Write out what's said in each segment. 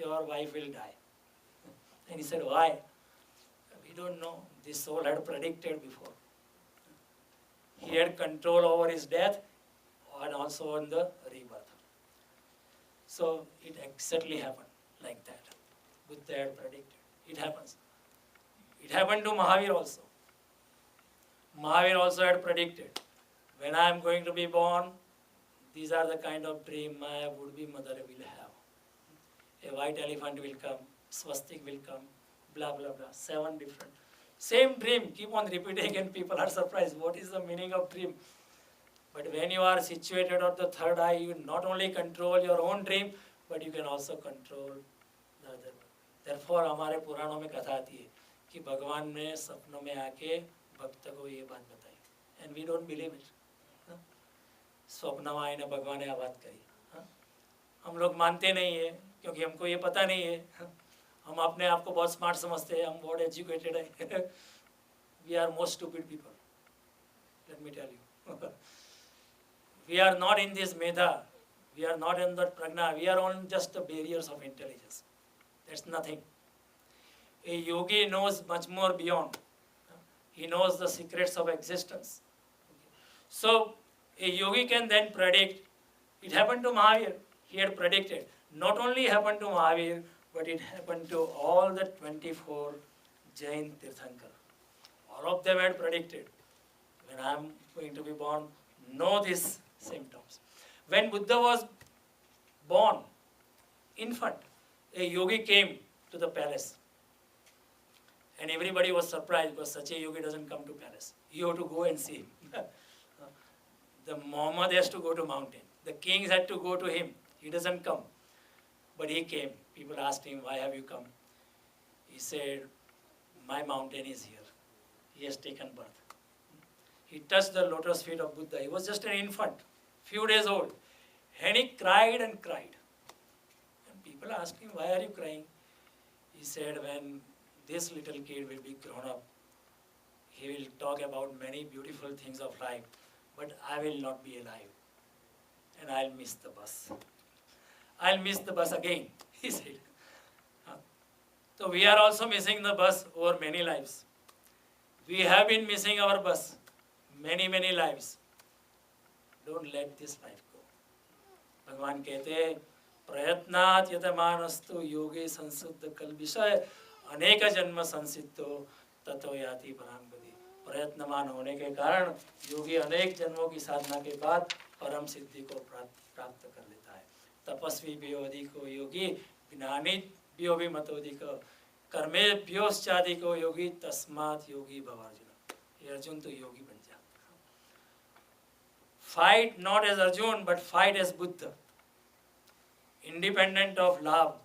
your wife will die. And he said, why? We don't know. This soul had predicted before. He had control over his death and also on the rebirth. So it exactly happened like that. Buddha had predicted. It happens. It happened to Mahavir also. Mahavir also had predicted, when I am going to be born, these are the kind of dream my would-be mother will have. A white elephant will come, swastik will come, blah, blah, blah. 7 different. Same dream, keep on repeating and people are surprised. What is the meaning of dream? But when you are situated on the third eye, you not only control your own dream, but you can also control the other. Therefore, हमारे पुराणों में कथा आती है कि भगवान ने सपनों में आके भक्त को ये बात बताई. And we don't believe it. स्वप्न में आए ने भगवान ने बात करी. हम लोग मानते नहीं है क्योंकि हमको ये पता नहीं है. हम अपने आप को बहुत स्मार्ट समझते हैं, हम बहुत एजुकेटेड है. We are most stupid people. Let me tell you. We are not in this medha. We are not in that prajna. We are on just the barriers of intelligence. That's nothing. A yogi knows much more beyond. He knows the secrets of existence. So a yogi can then predict. It happened to Mahavir. He had predicted. Not only happened to Mahavir, but it happened to all the 24 Jain Tirthankar. All of them had predicted. When I am going to be born, know these symptoms. When Buddha was born, infant, a yogi came to the palace. And everybody was surprised because such a yogi doesn't come to palace. You have to go and see him. The Muhammad has to go to mountain. The kings had to go to him. He doesn't come. But he came. People asked him, why have you come? He said, my mountain is here. He has taken birth. He touched the lotus feet of Buddha. He was just an infant, few days old. And he cried and cried. And people asked him, why are you crying? He said, when this little kid will be grown up, he will talk about many beautiful things of life, but I will not be alive. And I'll miss the bus. I'll miss the bus again, he said. So we are also missing the bus over many lives. We have been missing our bus many, many lives. Don't let this life go. भगवान कहते हैं, प्रयत्नात् यतमानस्तु योगे संशुद्ध कल्बिषय अनेक जन्म संसिद्धो ततो याति परां गति. प्रयत्नमान होने के कारण योगी अनेक जन्मों की साधना के बाद परम सिद्धि को प्राप्त कर लेता है. तपस्वी भी अधिको योगी, ज्ञानी भी मतोधिक, कर्मे भ्योश्चाधिको योगी, तस्मात् योगी भव अर्जुन. अर्जुन तो योगी बन जा. Fight not as Arjun, but fight as Buddha. Independent of love.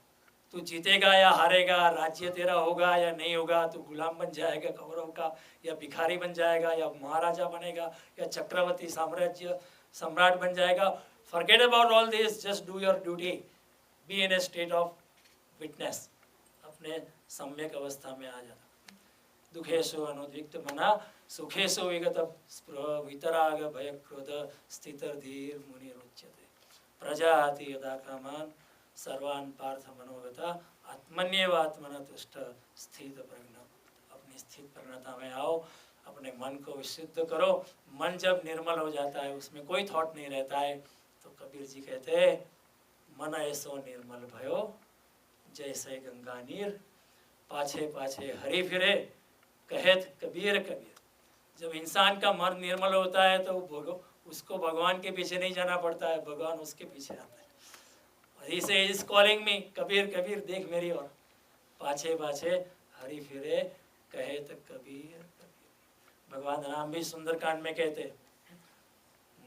तू जीतेगा या हारेगा, राज्य तेरा होगा या नहीं होगा, तू गुलाम बन जाएगा कौरव का या भिखारी बन जाएगा या महाराजा बनेगा या चक्रवर्ती साम्राज्य सम्राट बन जाएगा. Forget about all this, just do your duty. Be in a state of witness. अपने सम्यक अवस्था में आ जाना. दुखेशो अनुद्विग्ध मना, सुखेशो विगत स्पृह, वितराग भय क्रोध, स्थितर धीर मुनि रुच्यते. प्रजाति यदा कामान सर्वान पार्थ मनोगता, आत्मन्येव आत्मना तुष्ट स्थित प्रज्ञ. अपनी स्थित प्रज्ञता में आओ, अपने मन को विशुद्ध करो. मन जब निर्मल हो जाता है, उसमें कोई थॉट नहीं रहता है, तो कबीर जी कहते हैं, मन ऐसो निर्मल भयो जैसे गंगा नीर, पाछे पाछे हरि फिरे कहत कबीर कबीर. जब इंसान का मन निर्मल होता है तो उसको भगवान के पीछे नहीं जाना पड़ता है, भगवान उसके पीछे आता है. He says, is calling me, Kabir Kabir देख मेरी ओर. पाछे पाछे हरि फिरे कहत कबीर कबीर. भगवान राम भी सुंदरकांड में कहते,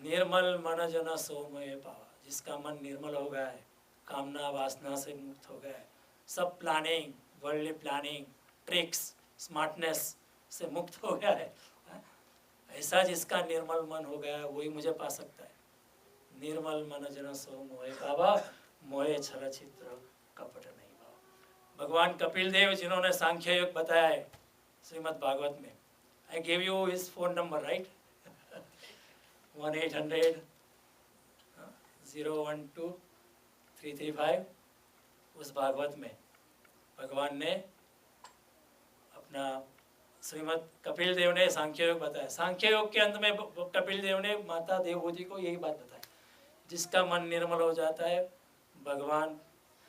निर्मल मन जन सोमय पावा. जिसका मन निर्मल हो गया है, कामना वासना से मुक्त हो गया है, सब planning, worldly planning, tricks, smartness से मुक्त हो गया है, ऐसा जिसका निर्मल मन हो गया है वही मुझे पा सकता है. निर्मल मन जन सो मोहे पावा, मोहे छल चित्र कपट नहीं भाव. भगवान कपिल देव जिन्होंने सांख्य योग बताया है श्रीमद् भागवत में. I give you his phone number, right? 1-800-012-335. उस भागवत में भगवान ने अपना श्रीमद् कपिल देव ने सांख्य योग बताया। सांख्य योग के अंत में कपिल देव ने माता देवहूति को यही बात बताई, जिसका मन निर्मल हो जाता है भगवान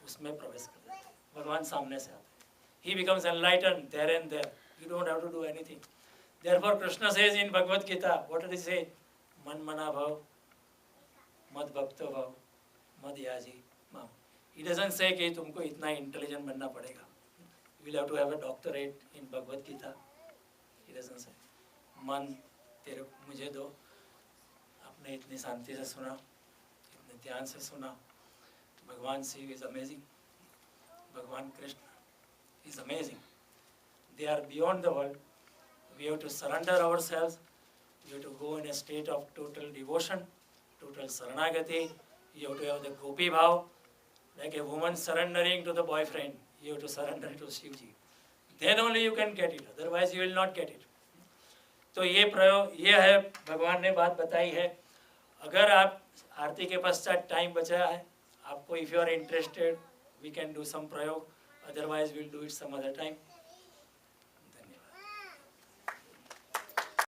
उसमें प्रवेश कर जाते हैं, भगवान सामने से आते हैं। He becomes enlightened there and there. You don't have to do anything. Therefore, Krishna says in Bhagavad Gita, what does he say? Man mana bhav, mad bhakto bhav, mad yaji mam. He doesn't say कि तुमको इतना intelligent बनना पड़ेगा. You will have to have a doctorate in Bhagavad Gita. He doesn't say. मन तेरे मुझे दो, आपने इतनी शांति से सुना, इतने ध्यान से सुना. भगवान शिव is amazing. भगवान Krishna is amazing. They are beyond the world. We have to surrender ourselves. We have to go in a state of total devotion, total saranagati. You have to have the gopi bhav, like a woman surrendering to the boyfriend. You have to surrender to Shivji. Then only you can get it. Otherwise, you will not get it. तो ये प्रयोग ये है, भगवान ने बात बताई है. अगर आप आरती के पश्चात टाइम बचा है आपको, if you are interested, we can do some प्रयोग. Otherwise, we'll do it some other time.